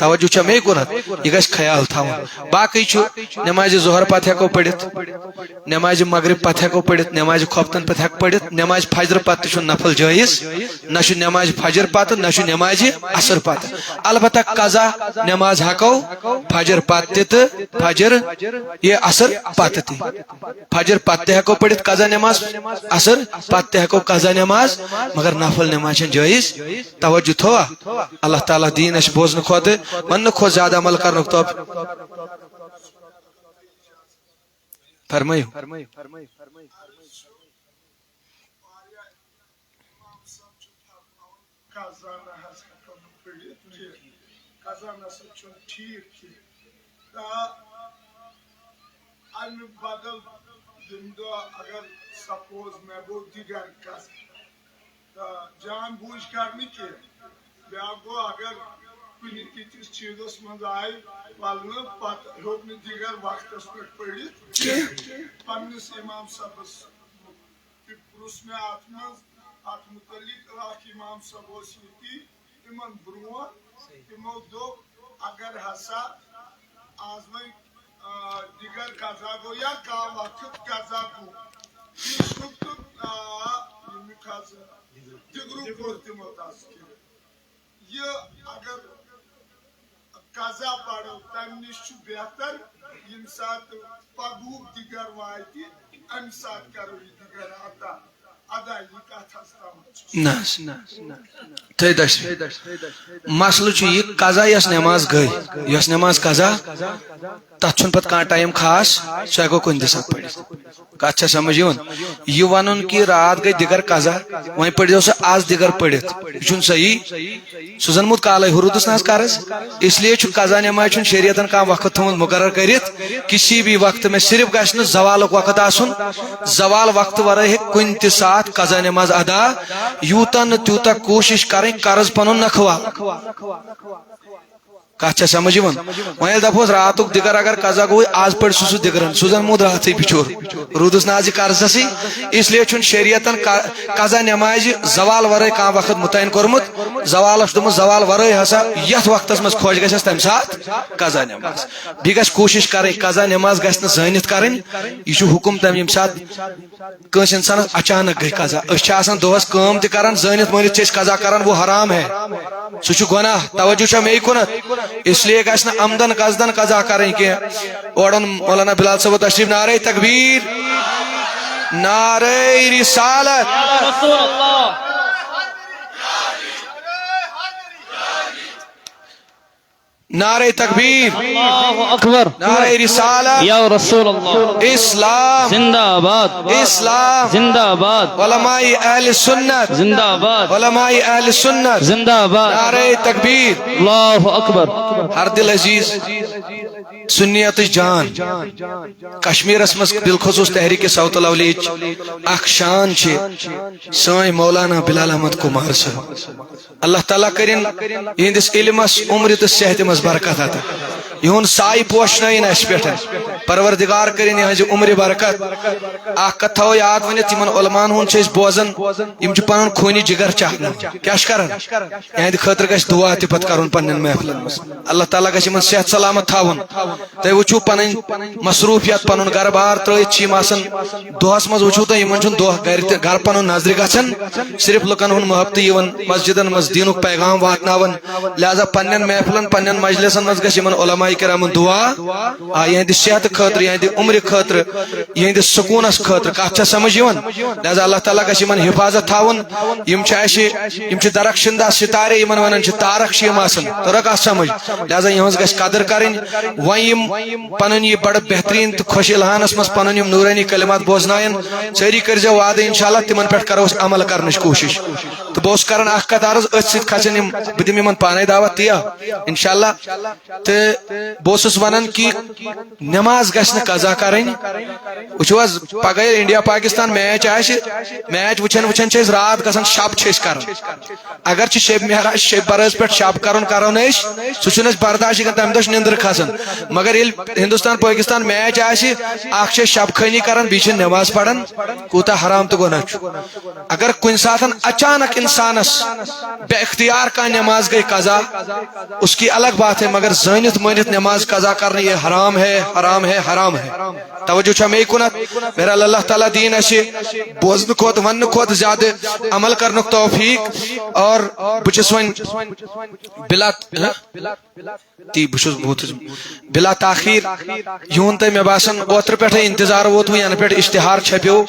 توجہ چھ مے کنت یہ گژھِ خیال تھاون باقی چھ نماز ظہر پتہ ہیکو پڑھت نماز مغرب پتہ ہیکو پڑھت نماز خفتن پتہ ہیک پڑھت نماز فجر پتہ چھ نفل جائز نہ چھ نماز فجر پتہ نہ چھ نماز عصر پتہ البتہ قضا نماز ہیکو فجر پتہ تہ فجر یہ عصر پتہ تہ فجر پتہ ہیکو پڑھت قضا نماز عصر پتہ ہیکو قضا نماز مگر نفل نماز چھ جائز توجہ تھوا اللہ تعالیٰ دین اس بوزن کھوت من کھو زیادہ عمل کرنے تو فرمائیو اگر سپوز میں گو دیگر کس جان بوجھ کرنے کے بیا گو اگر کنی تیتس چیزس من آئی ولن پتہ ہیوک نہ دیگر وقتس پہ پڑھت پنس امام صاحبس پرس میں ات متعلق امام صاحب یہ تمن برو تمو دوپ اگر ہسا آز وی دیگر قضا گو یا کا وقت قضا گو دیگرو کور تمو تذکر یہ اگر قضا پڑھو تم نش بہتر یم سات پگوک دیگر واتی ام سات کرو یہ دیگر عطا ادا یہ کت مسل یہ قضا یس نماز گئی یس نماز قضا تر چھ پتہ کھانا ٹائم خاص سہ ہیکو کن دس پڑھت کت سمجھ یہ ون کہ رات گئی دیگر قضا وہیں پڑھو سہ آز دیگر پڑھت یہ صحیح سہ زن مت کالے حرودس نا قرض اس لیے قضا نماز شریعتن کھانا وقت تھوت مقرر کرت کسی بھی وقت میں صرف گھن زوال وقت آسن زوال وقت ورائے کن تہ سات قضا نماز ادا یوتا نہ تیوتا کوشش کریں قرض پن نکھوال کت سمجھ وی دپوس رات دیگر اگر قضا گو آز پڑ سہ دگرن سہ زن مود رات بچور رودس نا قرضس اس لیے شریعتن قضا نماز زوال ورائے کھانا وقت متعین کورمت زوالس دمت زوال ورائے ہسا یت وقتس مز خوش گھس تمہ سات قضا نماز بی گھ کوشش کریں قضا نماز گھس زانت کریں یہ حکم تم یم سات کنس انسانس اچانک گئی قضا اس دہس کام تہ کران زانت مانت قضا کران وہ حرام ہے سہ گناہ توجہ مے کنت اس لیے گھس نا آمدن قصدن قضا کریں کی اوڑن مولانا بلال صاحب تشریف نعرہ تکبیر نعرہ رسالت نعرہ تکبیر اللہ اکبر نعرہ رسالت یا رسول اللہ اسلام زندہ آباد اسلام زندہ آباد علماء اہل سنت زندہ آباد علماء اہل سنت زندہ آباد نعرہ تکبیر اللہ اکبر ہر دل عزیز سنیت جان کشمیرس مز بالخصوص تحریک صوت الاولیچ اخ شان سائیں مولانا بلال احمد کمار صاحب اللہ تعالیٰ کرن یہندس علمس عمر تو صحت مز برکت عطا یہن سائی پوشن اس پہ پروردگار کرن یہ عمر برکت اخ کت تھو یاد ونت یمن علمان ہن چھ بوزن یم چھ پنن خونی جگر چاہن کیا کرن یہند خاطر گژھِ دعا تہ پت کرن پنن محفلن مز اللہ تعالیٰ گژھِ یمن صحت سلامت تھاون تہ وچھو پنن مصروفیت پنن گھر بار ترٲیِتھ چھ یم آسان دۄہس مز وچھو تہ یمن چھن دۄہ گھر پنن نظرِ گژھان صرف لُکن ہُنٛد محبت یِوان مسجدن مز دینُک پیغام واتناون لہذا پنن محفلن پنن مجلسن مز گژھِ یمن علماء کرامن دعا یہند صحت خاطر یہند عمر خاطر یہند سکونس خاطر کت چھ سمجھ لہذا اللہ تعالیٰ گژھِ یمن حفاظت تھاون یم چھ درخشندہ ستارے یمن ونان چھ تارک چھ یم آسان ترک کت سمجھ لہذا یہنز گژھِ قدر کریں وۄنۍ یم پنن یہ بڑا بہترین تو خوش الحانس مز پنن یم نورانی کلمات بوزنائن ساری کرزو وعدہ انشاءاللہ تمن پہ کرو عمل کرنچ کوشش تو بہت کران اخ کت عرض ات ست کھسن یم بہ دم یمن پانے دعوت دیا انشاءاللہ تو بہس ونان کہ نماز گھس قضا کریں وچھو پگہ انڈیا پاکستان میچ میچ وچھن وچھن رات گھان شب کر اگر شب مہراج شب برس پہ شب کرون سہ برداشت تمہ دہ نندر کھسان مگر یل ہندوستان پاکستان میچ آخ شب خانی کران بیچ نماز پڑھان کوتا حرام تو گناہ اگر کن سات اچانک انسانس بے اختیار کا نماز گئی قضا اس کی الگ بات ہے مگر زانت مانت نماز قضا کرنا یہ حرام ہے حرام ہے حرام ہے توجہ چھا میں کنت میرا اللہ تعالیٰ دین اسے بوزن کھوت ون کھوت زیادہ عمل کرنے توفیق اور بچس ون بلا تاخیر یون تے میں باسن اوتر پہ انتظار ووت ین پہ اشتہار چھپیو